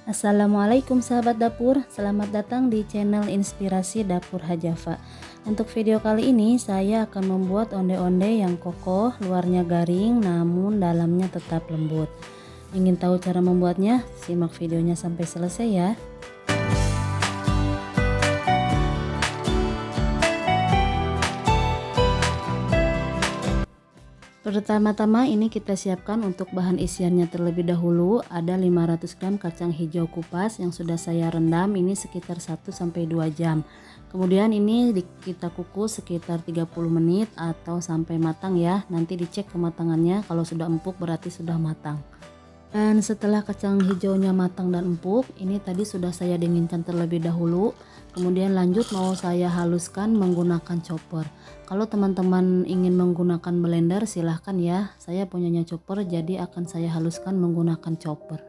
Assalamualaikum sahabat dapur, selamat datang di channel Inspirasi Dapur Hajafa. Untuk video kali ini saya akan membuat onde-onde yang kokoh, luarnya garing namun dalamnya tetap lembut. Ingin tahu cara membuatnya? Simak videonya sampai selesai ya. Pertama-tama ini kita siapkan untuk bahan isiannya terlebih dahulu. Ada 500 gram kacang hijau kupas yang sudah saya rendam, ini sekitar 1-2 jam. Kemudian ini kita kukus sekitar 30 menit atau sampai matang ya. Nanti dicek kematangannya, kalau sudah empuk berarti sudah matang. Dan setelah kacang hijaunya matang dan empuk, ini tadi sudah saya dinginkan terlebih dahulu. Kemudian lanjut mau saya haluskan menggunakan chopper. Kalau teman-teman ingin menggunakan blender silahkan ya. Saya punyanya chopper jadi akan saya haluskan menggunakan chopper.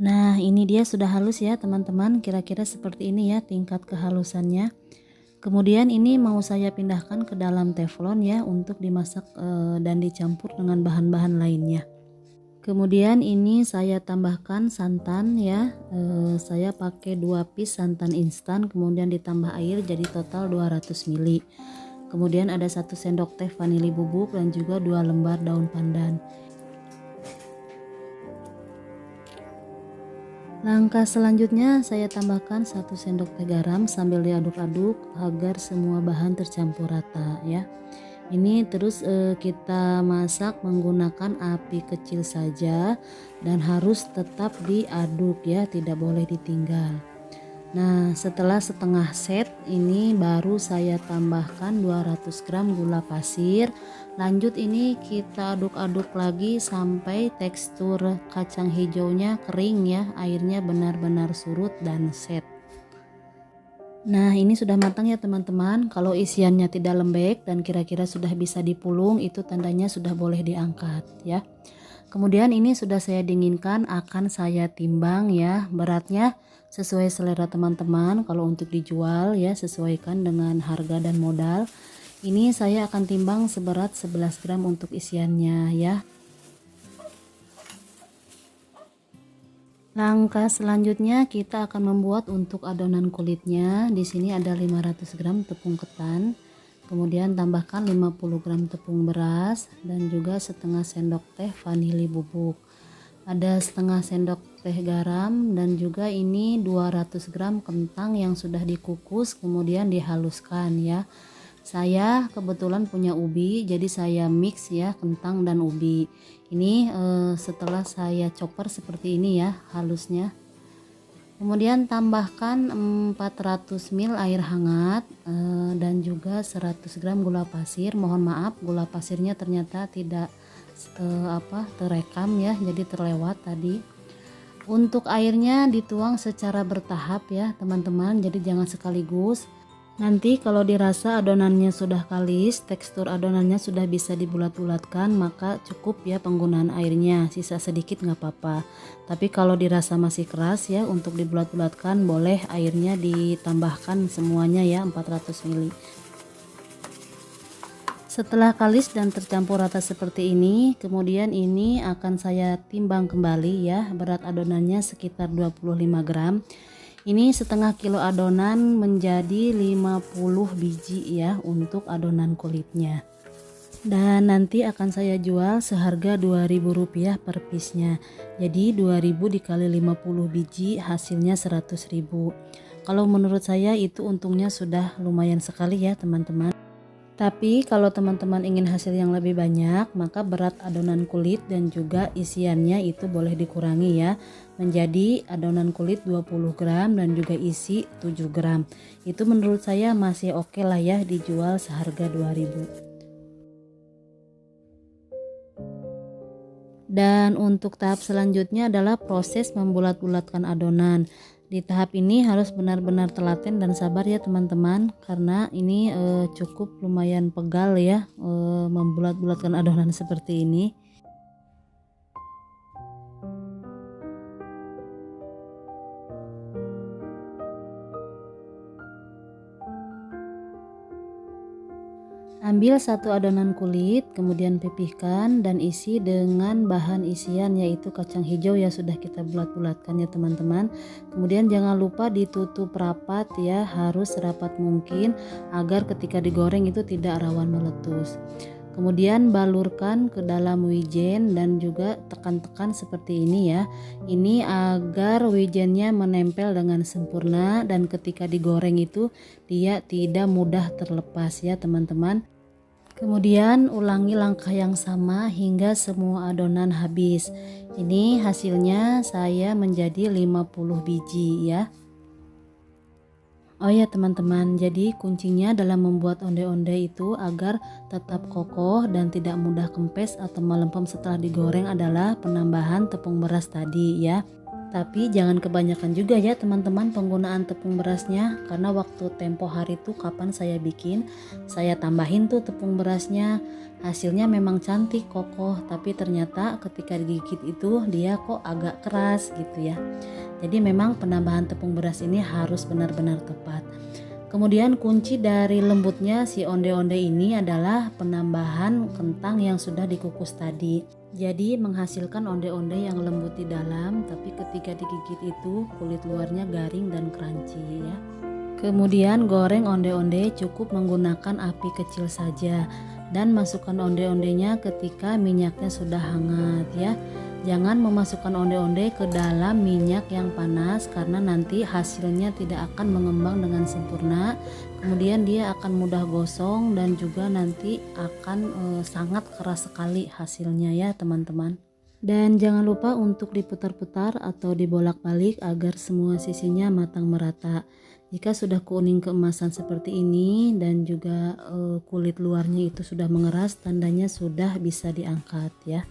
Nah, ini dia sudah halus ya teman-teman. Kira-kira seperti ini ya tingkat kehalusannya. Kemudian ini mau saya pindahkan ke dalam teflon ya untuk dimasak dan dicampur dengan bahan-bahan lainnya. Kemudian ini saya tambahkan santan ya. Saya pakai 2 piece santan instan, kemudian ditambah air jadi total 200 ml. Kemudian ada 1 sendok teh vanili bubuk dan juga 2 lembar daun pandan. Langkah selanjutnya saya tambahkan 1 sendok teh garam sambil diaduk-aduk agar semua bahan tercampur rata ya. Ini terus kita masak menggunakan api kecil saja dan harus tetap diaduk ya, tidak boleh ditinggal. Nah, setelah setengah set ini baru saya tambahkan 200 gram gula pasir. Lanjut ini kita aduk-aduk lagi sampai tekstur kacang hijaunya kering ya, airnya benar-benar surut dan set. Nah, ini sudah matang ya teman-teman. Kalau isiannya tidak lembek dan kira-kira sudah bisa dipulung, itu tandanya sudah boleh diangkat ya. Kemudian ini sudah saya dinginkan, akan saya timbang ya. Beratnya sesuai selera teman-teman. Kalau untuk dijual ya sesuaikan dengan harga dan modal. Ini saya akan timbang seberat 11 gram untuk isiannya ya. Langkah selanjutnya kita akan membuat untuk adonan kulitnya. Di sini ada 500 gram tepung ketan. Kemudian tambahkan 50 gram tepung beras dan juga setengah sendok teh vanili bubuk. Ada setengah sendok teh garam dan juga ini 200 gram kentang yang sudah dikukus kemudian dihaluskan ya. Saya kebetulan punya ubi jadi saya mix ya kentang dan ubi. Ini setelah saya chopper seperti ini ya halusnya. Kemudian tambahkan 400 ml air hangat dan juga 100 gram gula pasir. Mohon maaf gula pasirnya ternyata tidak terekam ya, jadi terlewat tadi. Untuk airnya dituang secara bertahap ya teman-teman, jadi jangan sekaligus. Nanti kalau dirasa adonannya sudah kalis, tekstur adonannya sudah bisa dibulat-bulatkan, maka cukup ya penggunaan airnya, sisa sedikit nggak apa-apa. Tapi kalau dirasa masih keras ya, untuk dibulat-bulatkan boleh airnya ditambahkan semuanya ya 400 ml. Setelah kalis dan tercampur rata seperti ini, kemudian ini akan saya timbang kembali ya, berat adonannya sekitar 25 gram. Ini setengah kilo adonan menjadi 50 biji ya untuk adonan kulitnya. Dan nanti akan saya jual seharga Rp2.000 per piece-nya. Jadi 2.000 dikali 50 biji hasilnya 100.000. Kalau menurut saya itu untungnya sudah lumayan sekali ya teman-teman. Tapi kalau teman-teman ingin hasil yang lebih banyak, maka berat adonan kulit dan juga isiannya itu boleh dikurangi ya. Menjadi adonan kulit 20 gram dan juga isi 7 gram. Itu menurut saya masih oke lah ya dijual seharga 2.000. Dan untuk tahap selanjutnya adalah proses membulat-bulatkan adonan. Di tahap ini harus benar-benar telaten dan sabar ya teman-teman, karena ini cukup lumayan pegal ya membulat-bulatkan adonan seperti ini. Ambil satu adonan kulit, kemudian pipihkan dan isi dengan bahan isian yaitu kacang hijau ya, sudah kita bulat-bulatkan ya teman-teman. Kemudian jangan lupa ditutup rapat ya, harus serapat mungkin agar ketika digoreng itu tidak rawan meletus. Kemudian balurkan ke dalam wijen dan juga tekan-tekan seperti ini ya. Ini agar wijennya menempel dengan sempurna dan ketika digoreng itu dia tidak mudah terlepas ya teman-teman. Kemudian ulangi langkah yang sama hingga semua adonan habis. Ini hasilnya saya menjadi 50 biji ya. Oh ya teman-teman, jadi kuncinya dalam membuat onde-onde itu agar tetap kokoh dan tidak mudah kempes atau melempem setelah digoreng adalah penambahan tepung beras tadi ya. Tapi jangan kebanyakan juga ya teman-teman penggunaan tepung berasnya, karena waktu tempo hari itu kapan saya bikin, saya tambahin tuh tepung berasnya. Hasilnya memang cantik kokoh, tapi ternyata ketika digigit itu dia kok agak keras gitu ya. Jadi memang penambahan tepung beras ini harus benar-benar tepat. Kemudian kunci dari lembutnya si onde-onde ini adalah penambahan kentang yang sudah dikukus tadi. Jadi menghasilkan onde-onde yang lembut di dalam, tapi ketika digigit itu kulit luarnya garing dan crunchy ya. Kemudian goreng onde-onde cukup menggunakan api kecil saja dan masukkan onde-ondenya ketika minyaknya sudah hangat ya. Jangan memasukkan onde-onde ke dalam minyak yang panas karena nanti hasilnya tidak akan mengembang dengan sempurna. Kemudian dia akan mudah gosong dan juga nanti akan sangat keras sekali hasilnya ya teman-teman. Dan jangan lupa untuk diputar-putar atau dibolak-balik agar semua sisinya matang merata. Jika sudah kuning keemasan seperti ini dan juga kulit luarnya itu sudah mengeras, tandanya sudah bisa diangkat ya.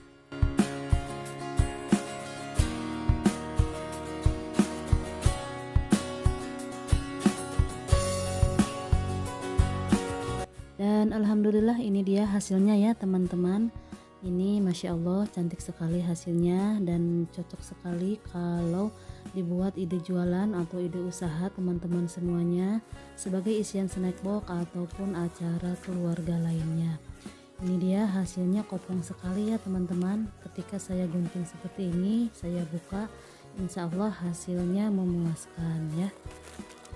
Dan alhamdulillah ini dia hasilnya ya teman-teman. Ini Masya Allah cantik sekali hasilnya dan cocok sekali kalau dibuat ide jualan atau ide usaha teman-teman semuanya sebagai isian snack box ataupun acara keluarga lainnya. Ini dia hasilnya kopong sekali ya teman-teman. Ketika saya gunting seperti ini, saya buka, insya Allah hasilnya memuaskan ya.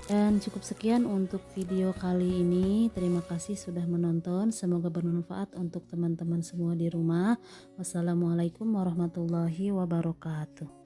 Dan cukup sekian untuk video kali ini. Terima kasih sudah menonton. Semoga bermanfaat untuk teman-teman semua di rumah. Wassalamualaikum warahmatullahi wabarakatuh.